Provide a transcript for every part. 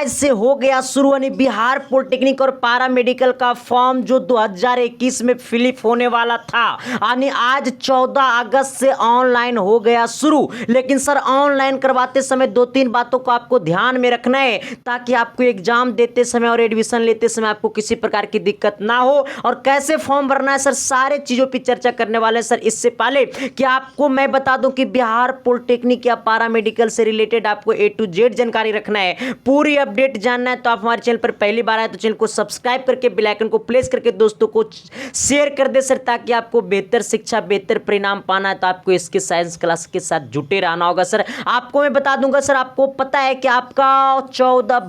आज से हो गया शुरू यानी बिहार पॉलिटेक्निक और पारा मेडिकल का फॉर्म जो 2021 में फिलिप होने वाला था यानी आज 14 अगस्त से ऑनलाइन हो गया शुरू। लेकिन सर ऑनलाइन करवाते समय दो तीन बातों को आपको ध्यान में रखना है ताकि आपको एग्जाम देते समय और एडमिशन लेते समय आपको किसी प्रकार की दिक्कत ना हो। और कैसे फॉर्म भरना है सर सारे चीज़ों पर चर्चा करने वाले हैं। सर इससे पहले कि आपको मैं बता दूं कि बिहार पॉलिटेक्निक या पारा मेडिकल से रिलेटेड आपको A to Z जानकारी रखना है, पूरी अपडेट जानना है तो आप हमारे चैनल पर पहली बार आए तो चैनल को सब्सक्राइब करके बेल आइकन को प्रेस करके दोस्तों को शेयर कर दे सर, ताकि आपको बेहतर शिक्षा बेहतर परिणाम पाना है तो आपको इसके साइंस क्लास के साथ जुटे रहना होगा। सर आपको मैं बता दूंगा सर, आपको पता है कि आपका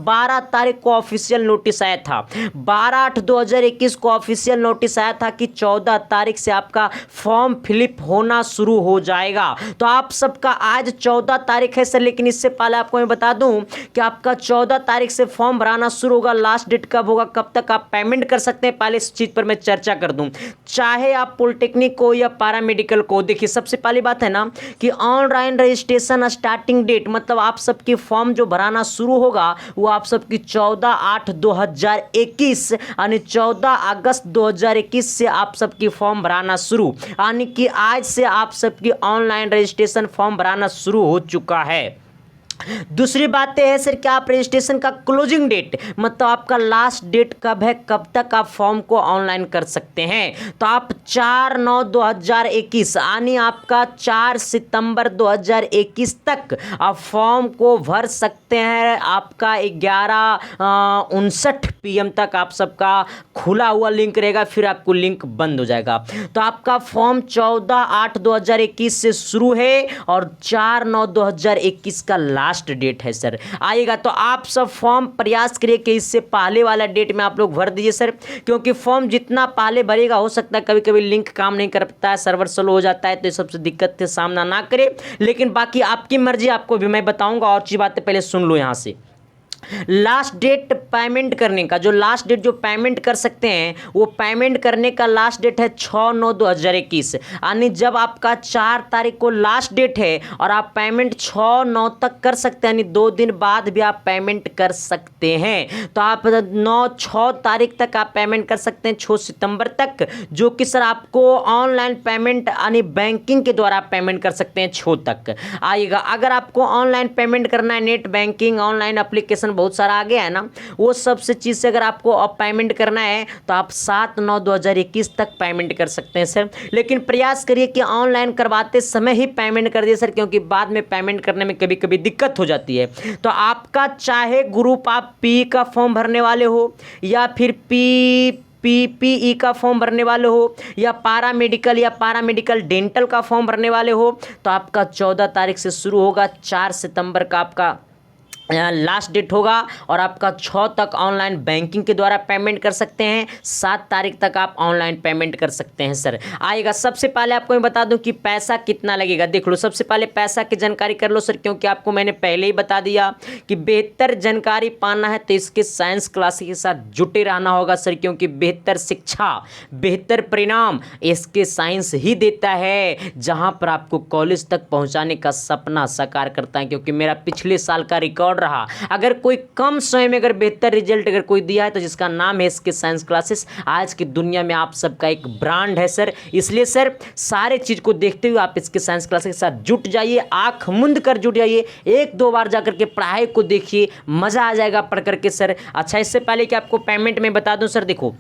12 तारीख को ऑफिशियल नोटिस आया था, 12/8/2021 को ऑफिशियल नोटिस आया था कि 14 तारीख से आपका फॉर्म फिलिप होना शुरू हो जाएगा। तो आप सबका आज 14 तारीख है सर, लेकिन इससे पहले आपको मैं बता दूं कि आपका 14 तारीख से फॉर्म भराना शुरू होगा। लास्ट डेट कब होगा, कब तक आप पेमेंट कर सकते हैं, पहले इस चीज़ पर मैं चर्चा कर दूं। चाहे आप पॉलिटेक्निक को या पैरामेडिकल को, देखिए सबसे पहली बात है ना कि ऑनलाइन रजिस्ट्रेशन स्टार्टिंग डेट मतलब आप सबकी फॉर्म जो भराना शुरू होगा वो आप सबकी 14/8/2021 यानी 14 अगस्त 2021 से आप सबकी फॉर्म भराना शुरू, यानी कि आज से आप सबकी ऑनलाइन रजिस्ट्रेशन फॉर्म भराना शुरू हो चुका है। दूसरी बात है सर कि आप रजिस्ट्रेशन का क्लोजिंग डेट मतलब आपका लास्ट डेट कब है, कब तक आप फॉर्म को ऑनलाइन कर सकते हैं, तो आप 4/9/2021 यानी आपका 4 सितंबर 2021 तक आप फॉर्म को भर सकते हैं। आपका 11:59 PM तक आप सबका खुला हुआ लिंक रहेगा, फिर आपको लिंक बंद हो जाएगा। तो आपका फॉर्म 14/8/2021 से शुरू है और 4/9/2021 का लास्ट डेट है सर आएगा। तो आप सब फॉर्म प्रयास करिए कि इससे पहले वाला डेट में आप लोग भर दीजिए सर, क्योंकि फॉर्म जितना पहले भरेगा हो सकता है कभी कभी लिंक काम नहीं करता है, सर्वर स्लो हो जाता है, तो ये सबसे दिक्कत से सामना ना करें। लेकिन बाकी आपकी मर्जी, आपको भी मैं बताऊंगा और चीज बातें पहले सुन लो। यहाँ से लास्ट डेट पेमेंट करने का, जो लास्ट डेट जो पेमेंट कर सकते हैं वो पेमेंट करने का लास्ट डेट है 6/9/2021 यानी जब आपका 4 तारीख को लास्ट डेट है और आप पेमेंट 6/9 तक कर सकते हैं, यानी 2 दिन बाद भी आप पेमेंट कर सकते हैं। तो आप 6 तारीख तक आप पेमेंट कर सकते हैं, 6 सितंबर तक, जो कि सर आपको ऑनलाइन पेमेंट यानी बैंकिंग के द्वारा पेमेंट कर सकते हैं 6 तक आएगा। अगर आपको ऑनलाइन पेमेंट करना है, नेट बैंकिंग ऑनलाइन एप्लीकेशन बहुत सारा आ गया है ना, वो सबसे चीज़ से अगर आपको अब पेमेंट करना है तो आप 7/9/2021 तक पेमेंट कर सकते हैं सर। लेकिन प्रयास करिए कि ऑनलाइन करवाते समय ही पेमेंट कर दिए सर, क्योंकि बाद में पेमेंट करने में कभी कभी दिक्कत हो जाती है। तो आपका चाहे ग्रुप आप पी का फॉर्म भरने वाले हो या फिर PPE का फॉर्म भरने वाले हो या पैरामेडिकल डेंटल का फॉर्म भरने वाले हो, तो आपका 14 तारीख से शुरू होगा, 4 सितंबर का आपका लास्ट डेट होगा और आपका 6 तक ऑनलाइन बैंकिंग के द्वारा पेमेंट कर सकते हैं, 7 तारीख तक आप ऑनलाइन पेमेंट कर सकते हैं सर आएगा। सबसे पहले आपको मैं बता दूं कि पैसा कितना लगेगा, देख लो। सबसे पहले पैसा की जानकारी कर लो सर, क्योंकि आपको मैंने पहले ही बता दिया कि बेहतर जानकारी पाना है तो इसके साइंस क्लास के साथ जुटे रहना होगा सर, क्योंकि बेहतर शिक्षा बेहतर परिणाम इसके साइंस ही देता है, जहाँ पर आपको कॉलेज तक पहुँचाने का सपना साकार करता है। क्योंकि मेरा पिछले साल का रिकॉर्ड रहा, अगर कोई कम समय में अगर बेहतर रिजल्ट अगर कोई दिया है तो जिसका नाम है इसके साइंस क्लासेस, आज की दुनिया में आप सबका एक ब्रांड है सर। इसलिए सर सारे चीज को देखते हुए आप इसके साइंस क्लासेस के साथ जुट जाइए, आंख मुंद कर जुट जाइए, 1-2 बार जाकर के पढ़ाई को देखिए, मजा आ जाएगा पढ़ करके सर। अच्छा, इससे पहले कि आपको पेमेंट में बता दूं सर, देखो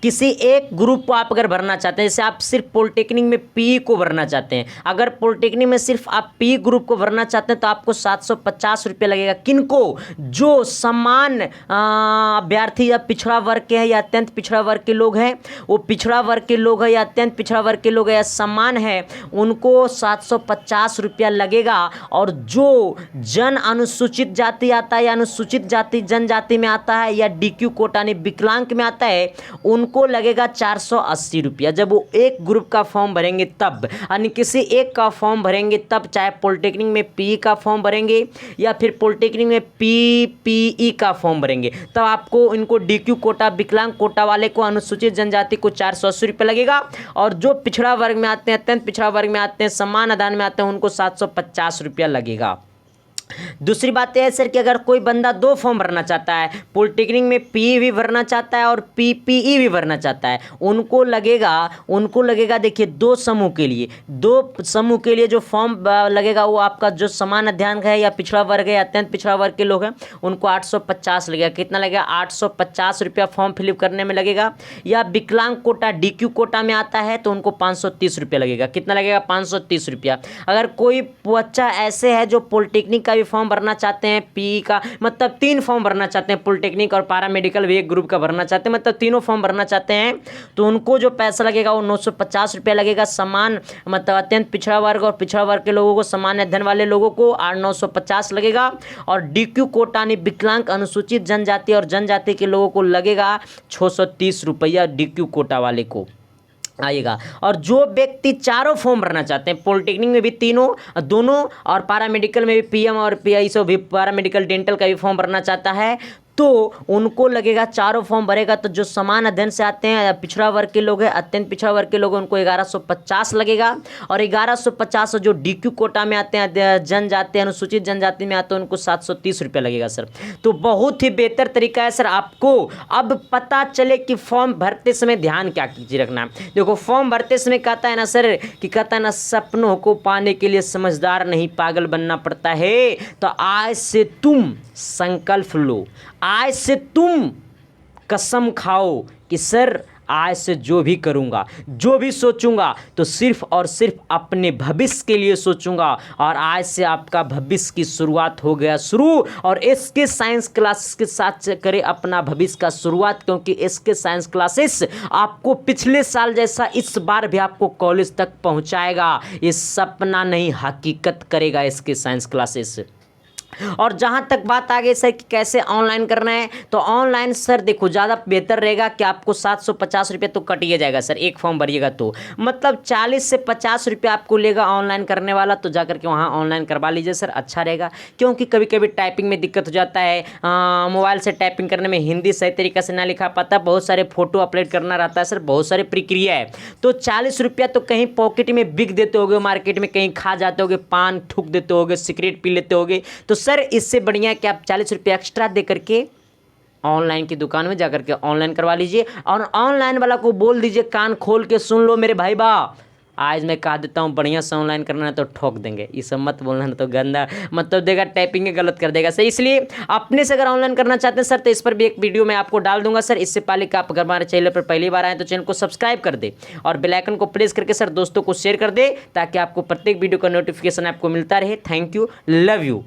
किसी एक ग्रुप को आप अगर भरना चाहते हैं, जैसे आप सिर्फ पॉलिटेक्निक में PE को भरना चाहते हैं, अगर पॉलिटेक्निक में सिर्फ आप PE ग्रुप को भरना चाहते हैं तो आपको 750 रुपये लगेगा। किनको? जो समान अभ्यर्थी या पिछड़ा वर्ग के हैं या अत्यंत पिछड़ा वर्ग के लोग हैं, वो पिछड़ा वर्ग के लोग हैं या अत्यंत पिछड़ा वर्ग के लोग हैं या समान है, उनको 750 रुपया लगेगा। और जो जन अनुसूचित जाति आता है या अनुसूचित जाति जनजाति में आता है या DQ कोटा यानी विकलांग में आता है, उनको लगेगा 480 रुपया। जब वो एक ग्रुप का फॉर्म भरेंगे तब, यानी किसी एक का फॉर्म भरेंगे तब, चाहे पॉलिटेक्निक में PE का फॉर्म भरेंगे या फिर पॉलिटेक्निक में PPE का फॉर्म भरेंगे, तब आपको इनको DQ कोटा विकलांग कोटा वाले को अनुसूचित जनजाति को 480 रुपये लगेगा। और जो पिछड़ा वर्ग में आते हैं, अत्यंत पिछड़ा वर्ग में आते हैं, समान आदान में आते हैं, उनको 750 रुपया लगेगा। दूसरी बात यह है सर कि अगर कोई बंदा 2 फॉर्म भरना चाहता है, पॉलिटेक्निक में पीई भी भरना चाहता है और पीपीई भी भरना चाहता है, उनको लगेगा देखिए 2 समूह के लिए, 2 समूह के लिए जो फॉर्म लगेगा वो आपका जो सामान्य अध्ययन है या पिछड़ा वर्ग है या अत्यंत पिछड़ा वर्ग के लोग हैं उनको 850 लगेगा। कितना लगेगा? 850 रुपया फॉर्म फिलअप करने में लगेगा। या विकलांग कोटा डीक्यू कोटा में आता है तो उनको 530 रुपया लगेगा। कितना लगेगा? 530 रुपया। अगर कोई बच्चा ऐसे है जो पॉलिटेक्निक का भी फॉर्म भरना चाहते हैं, पीई का मतलब 3 फॉर्म भरना चाहते हैं, पॉलिटेक्निक और पैरामेडिकल भी एक ग्रुप का भरना चाहते हैं, मतलब तीनों फॉर्म भरना चाहते हैं, तो उनको जो पैसा लगेगा वो 950 रुपया लगेगा। समान मतलब अत्यंत पिछड़ा वर्ग और पिछड़ा वर्ग के लोगों को, सामान्य अध्ययन वाले लोगों को 950 लगेगा। और डीक्यू कोटा यानी विकलांग अनुसूचित जनजाति और जनजाति के लोगों को लगेगा 630 रुपया डीक्यू कोटा वाले को आएगा। और जो व्यक्ति चारों फॉर्म भरना चाहते हैं, पॉलिटेक्निक में भी दोनों और पैरामेडिकल में भी पीएम और पीआई भी पैरामेडिकल डेंटल का भी फॉर्म भरना चाहता है तो उनको लगेगा, चारों फॉर्म भरेगा तो जो समान अध्ययन से आते हैं, पिछड़ा वर्ग के लोग हैं, अत्यंत पिछड़ा वर्ग के लोग हैं, उनको 1150 लगेगा। और 1150 जो डीक्यू कोटा में आते हैं, जनजाति अनुसूचित जनजाति में आते हैं, उनको 730 रुपया लगेगा सर। तो बहुत ही बेहतर तरीका है सर। आपको अब पता चले कि फॉर्म भरते समय ध्यान क्या कीजिए रखना है। देखो फॉर्म भरते समय कहता है ना सर कि कहता है ना, सपनों को पाने के लिए समझदार नहीं पागल बनना पड़ता है। तो आज से तुम संकल्प लो, आज से तुम कसम खाओ कि सर आज से जो भी करूँगा, जो भी सोचूंगा तो सिर्फ और सिर्फ अपने भविष्य के लिए सोचूंगा। और आज से आपका भविष्य की शुरुआत हो गया शुरू। और इसके साइंस क्लासेस के साथ करें अपना भविष्य का शुरुआत, क्योंकि इसके साइंस क्लासेस आपको पिछले साल जैसा इस बार भी आपको कॉलेज तक पहुंचाएगा। ये सपना नहीं हकीकत करेगा इसके साइंस क्लासेस। और जहाँ तक बात आ गई सर कि कैसे ऑनलाइन करना है, तो ऑनलाइन सर देखो ज़्यादा बेहतर रहेगा कि आपको 750 रुपये तो कटिए जाएगा सर, एक फॉर्म भरिएगा तो मतलब 40 से 50 रुपये आपको लेगा ऑनलाइन करने वाला। तो जाकर के वहाँ ऑनलाइन करवा लीजिए सर, अच्छा रहेगा। क्योंकि कभी कभी टाइपिंग में दिक्कत हो जाता है, मोबाइल से टाइपिंग करने में हिंदी सही तरीक़े से ना लिखा पाता, बहुत सारे फोटो अपलोड करना रहता है सर, बहुत सारी प्रक्रिया है। तो 40 रुपया तो कहीं पॉकेट में बिक देते होगे, मार्केट में कहीं खा जाते होगे, पान ठूक देते होगे, सिगरेट पी लेते होगे। तो सर इससे बढ़िया कि आप 40 रुपये एक्स्ट्रा दे करके ऑनलाइन की दुकान में जाकर के ऑनलाइन करवा लीजिए। और ऑनलाइन वाला को बोल दीजिए, कान खोल के सुन लो मेरे भाई बा, आज मैं कह देता हूँ बढ़िया से ऑनलाइन करना है तो ठोक देंगे, ये सब मत बोलना तो गंदा मतलब देगा, टाइपिंग गलत कर देगा सर। इसलिए अपने से अगर ऑनलाइन करना चाहते हैं सर तो इस पर भी एक वीडियो मैं आपको डाल दूंगा सर। इससे पहले कि आप अगर हमारे चैनल पर पहली बार आए तो चैनल को सब्सक्राइब कर दे और बेल आइकन को प्रेस करके सर दोस्तों को शेयर कर दे, ताकि आपको प्रत्येक वीडियो का नोटिफिकेशन आपको मिलता रहे। Thank you, love you.